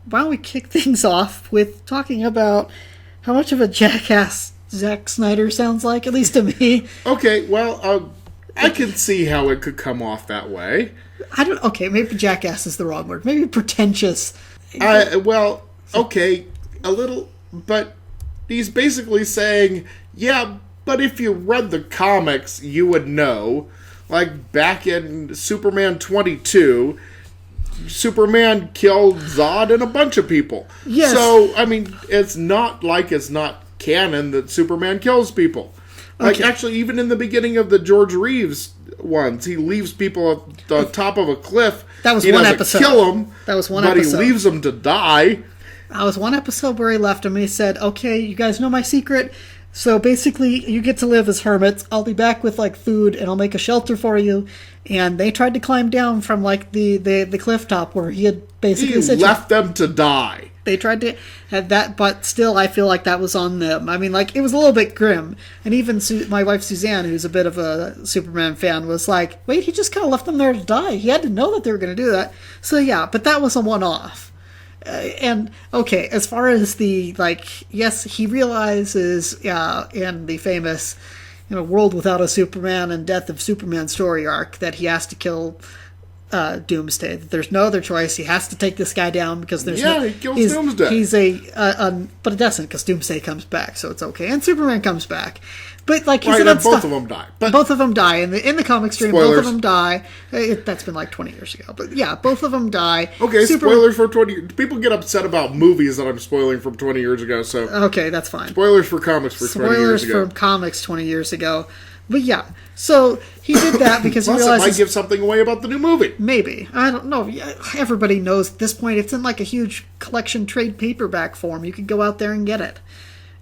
why don't we kick things off with talking about how much of a jackass Zack Snyder sounds like, at least to me. Okay, well, I can see how it could come off that way. Okay, maybe jackass is the wrong word. Maybe pretentious. Well, okay, a little, but he's basically saying, yeah, but if you read the comics, you would know. Like, back in Superman 22, Superman killed Zod and a bunch of people. Yes. So, I mean, it's not like it's not canon that Superman kills people. Like, actually, even in the beginning of the George Reeves ones, he leaves people at the top of a cliff. That was he one doesn't episode. Kill them. That was one but episode. But he leaves them to die. That was one episode where he left him and he said, okay, you guys know my secret? So basically, you get to live as hermits. I'll be back with, like, food, and I'll make a shelter for you. And they tried to climb down from, like, the cliff top where he had basically said... He left them to die. They tried to have that, but still, I feel like that was on them. I mean, like, it was a little bit grim. And even my wife, Suzanne, who's a bit of a Superman fan, was like, wait, he just kind of left them there to die. He had to know that they were going to do that. So, yeah, but that was a one-off. And, okay, as far as the, like, yes, he realizes in the famous, World Without a Superman and Death of Superman story arc that he has to kill Doomsday. That there's no other choice. He has to take this guy down because there's he kills Doomsday. He's but it doesn't because Doomsday comes back, so it's okay. And Superman comes back. But, like, he's both of them die. But both of them die. In the comic stream, spoilers. Both of them die. That's been like 20 years ago. But, yeah, both of them die. Okay, spoilers for 20... People get upset about movies that I'm spoiling from 20 years ago, so... Okay, that's fine. Spoilers for comics for 20 years ago. Spoilers for comics 20 years ago. But, yeah. So, he did that because he Plus, realized... it might give something away about the new movie. Maybe. I don't know. Everybody knows at this point it's in, like, a huge collection trade paperback form. You could go out there and get it.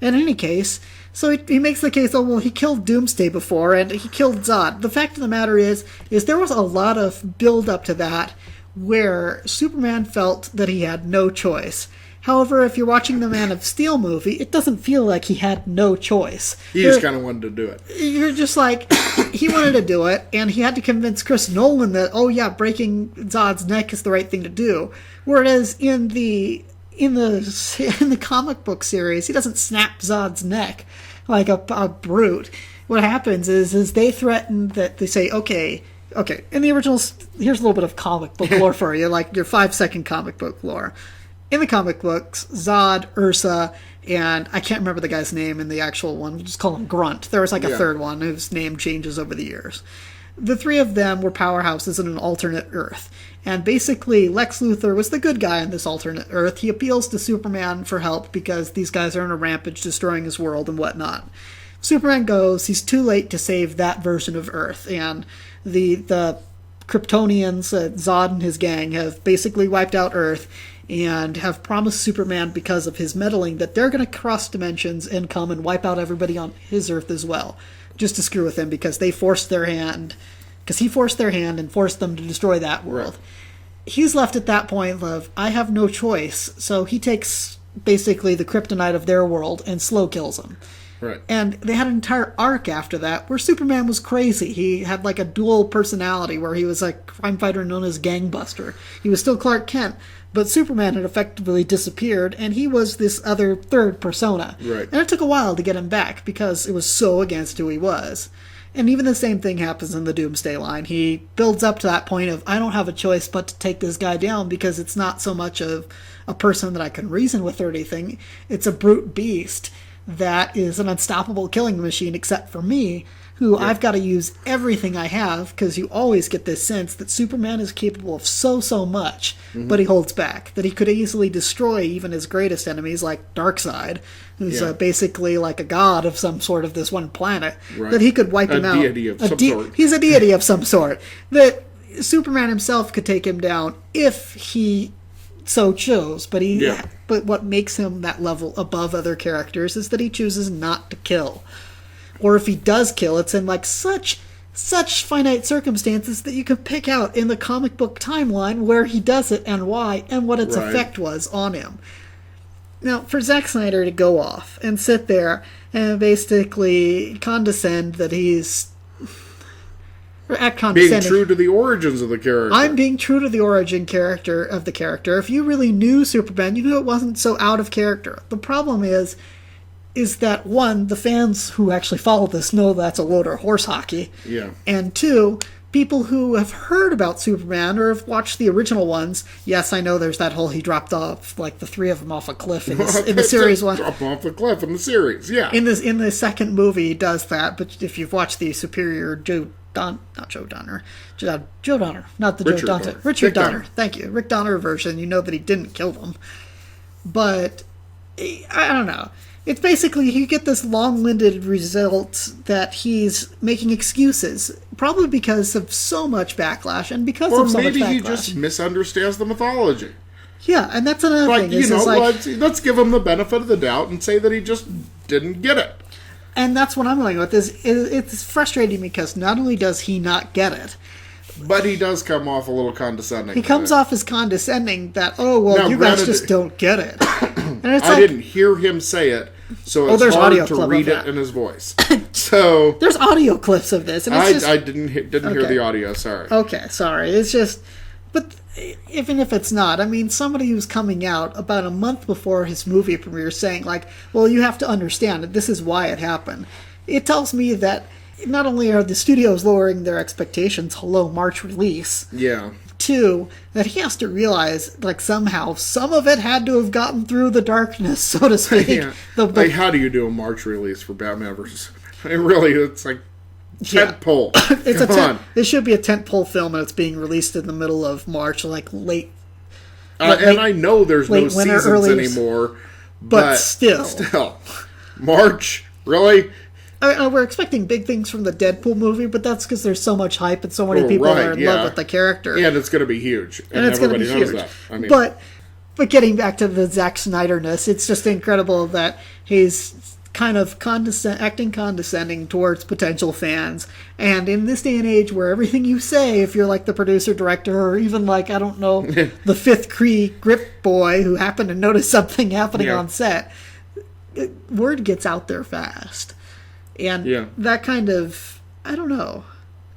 In any case... So he makes the case, he killed Doomsday before, and he killed Zod. The fact of the matter is there was a lot of build-up to that where Superman felt that he had no choice. However, if you're watching the Man of Steel movie, it doesn't feel like he had no choice. He just kind of wanted to do it. You're just like, he wanted to do it, and he had to convince Chris Nolan that, breaking Zod's neck is the right thing to do. Whereas in the comic book series, he doesn't snap Zod's neck like a brute. What happens is they threaten that they say, okay, in the originals, here's a little bit of comic book lore for you, like your 5-second comic book lore. In the comic books, Zod, Ursa, and I can't remember the guy's name in the actual one, we'll just call him Grunt. There was like a third one whose name changes over the years. The three of them were powerhouses in an alternate Earth. And basically, Lex Luthor was the good guy on this alternate Earth. He appeals to Superman for help because these guys are on a rampage destroying his world and whatnot. Superman goes, he's too late to save that version of Earth. And the Kryptonians, Zod and his gang, have basically wiped out Earth and have promised Superman, because of his meddling, that they're going to cross dimensions and come and wipe out everybody on his Earth as well. Just to screw with him because they forced their hand... Because he forced their hand and forced them to destroy that world. Right. He's left at that point of, I have no choice. So he takes basically the kryptonite of their world and slow kills them. Right. And they had an entire arc after that where Superman was crazy. He had like a dual personality where he was a crime fighter known as Gangbuster. He was still Clark Kent, but Superman had effectively disappeared, and he was this other third persona. Right. And it took a while to get him back because it was so against who he was. And even the same thing happens in the Doomsday line. He builds up to that point of, I don't have a choice but to take this guy down because it's not so much of a person that I can reason with or anything. It's a brute beast that is an unstoppable killing machine except for me, who I've got to use everything I have, because you always get this sense that Superman is capable of so much, but he holds back. That he could easily destroy even his greatest enemies, like Darkseid, who's basically like a god of some sort of this one planet, that he could wipe him out. A deity of some sort. He's a deity of some sort. That Superman himself could take him down if he so chose, but but what makes him that level above other characters is that he chooses not to kill. Or if he does kill, it's in like such finite circumstances that you can pick out in the comic book timeline where he does it and why and what its effect was on him. Now, for Zack Snyder to go off and sit there and basically condescend that he's Or act being condescending. true to the origins of the character. I'm being true to the origin character of the character. If you really knew Superman, you knew it wasn't so out of character. The problem is that, one, the fans who actually follow this know that's a load of horse hockey. Yeah. And two, people who have heard about Superman or have watched the original ones, yes, I know there's that whole he dropped off, like, the three of them off a cliff in the series one. Drop off the cliff in the series, yeah. In the second movie, he does that, but if you've watched the superior Joe Donner, not the Richard Joe Donner. Richard Rick Donner. Donner. Thank you. Rick Donner version, you know that he didn't kill them. But, I don't know. It's basically, you get this long-winded result that he's making excuses, probably because of so much backlash, and because Or of so much backlash. maybe he just misunderstands the mythology. Yeah, and that's another Like, thing. you Is know, it's like, let's give him the benefit of the doubt and say that he just didn't get it. and that's what I'm going with. It's frustrating because not only does he not get it, But he does come off a little condescending. he comes off as condescending that, oh, well, Now, you guys granted, just don't get it. And it's I like, didn't hear him say it, so it's there's audio hard to clip read of it that. in his voice. So there's audio clips of this, and it's just... I didn't hear Okay. the audio. Sorry. Okay, sorry. It's just... But even if it's not, I mean, somebody who's coming out about a month before his movie premiere saying, like, well, you have to understand that this is why it happened. It tells me that not only are the studios lowering their expectations, hello, March release, Yeah. two, that he has to realize, like, somehow, some of it had to have gotten through the darkness, so to speak. Yeah. Like, how do you do a March release for Batman versus? I mean, really, it's like tentpole. It's Come on. It should be a tentpole film, and it's being released in the middle of March, like late. And I know there's no late winter, seasons early- anymore, but still. March, really? We're expecting big things from the Deadpool movie, but that's because there's so much hype and so many people are in love with the character. And it's going to be huge, and it's going to everybody be knows huge. that. I mean, but getting back to the Zack Snyder-ness, it's just incredible that he's kind of acting condescending towards potential fans. And in this day and age where everything you say, if you're like the producer, director, or even like, I don't know, the fifth Kree grip boy who happened to notice something happening on set, word gets out there fast. And that kind of, I don't know.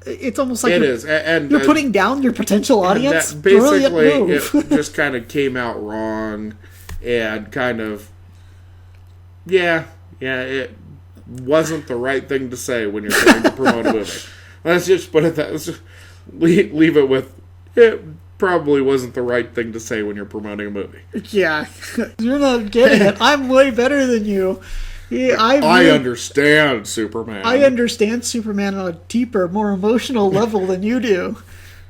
It's almost like you're putting down your potential audience. That basically, Brilliant move. it just kind of came out wrong, and kind of, it wasn't the right thing to say when you're trying to promote a movie. Let's just put it that. Let's just leave it with it. Probably wasn't the right thing to say when you're promoting a movie. Yeah, you're not getting it. I'm way better than you. Yeah, I understand Superman. I understand Superman on a deeper, more emotional level than you do.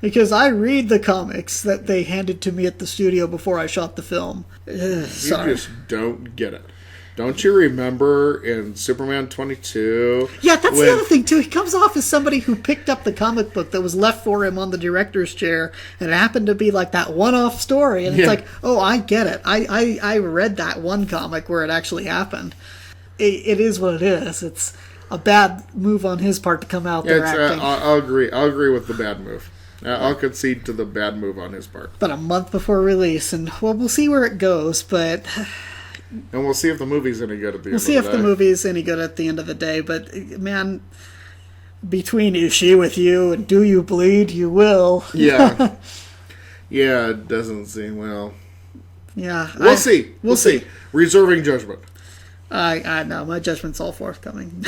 Because I read the comics that they handed to me at the studio before I shot the film. Sorry. You just don't get it. Don't you remember in Superman 22? Yeah, that's the other thing, too. He comes off as somebody who picked up the comic book that was left for him on the director's chair, and it happened to be like that one-off story. And it's like, oh, I get it. I read that one comic where it actually happened. It is what it is. It's a bad move on his part to come out there acting. I'll agree. I'll agree with the bad move. I'll concede to the bad move on his part. But a month before release, and well, we'll see where it goes. But and we'll see if the movie's any good at the end. We'll see if the movie's any good at the end of the day. But man, between Is She With You and Do You Bleed, You Will. Yeah, it doesn't seem well. Yeah, we'll see. We'll see. Reserving judgment. I know my judgment's all forthcoming.